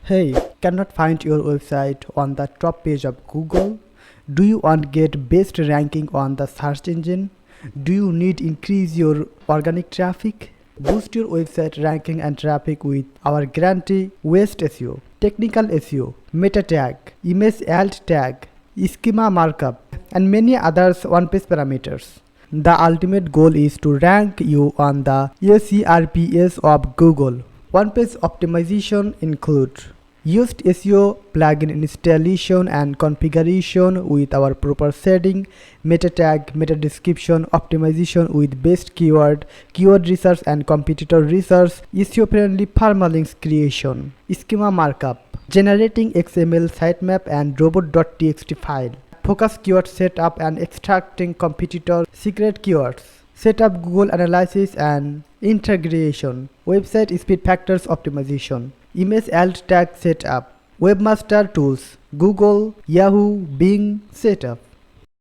Hey, cannot find your website on the top page of Google? Do you want get best ranking on the search engine? Do you need increase your organic traffic? Boost your website ranking and traffic with our guarantee yoast SEO, technical SEO, meta tag, image alt tag, schema markup, and many others on-page parameters. The ultimate goal is to rank you on the SERPs of Google. One-page optimization includes yoast SEO plugin installation and configuration with our proper setting, meta tag, meta description, optimization with best keyword, keyword research and competitor research, SEO-friendly permalinks creation, schema markup, generating XML sitemap and robot.txt file, focus keyword setup and extracting competitor secret keywords, setup Google Analysis and integration, website speed factors optimization, image alt tag setup, webmaster tools, Google, Yahoo, Bing setup.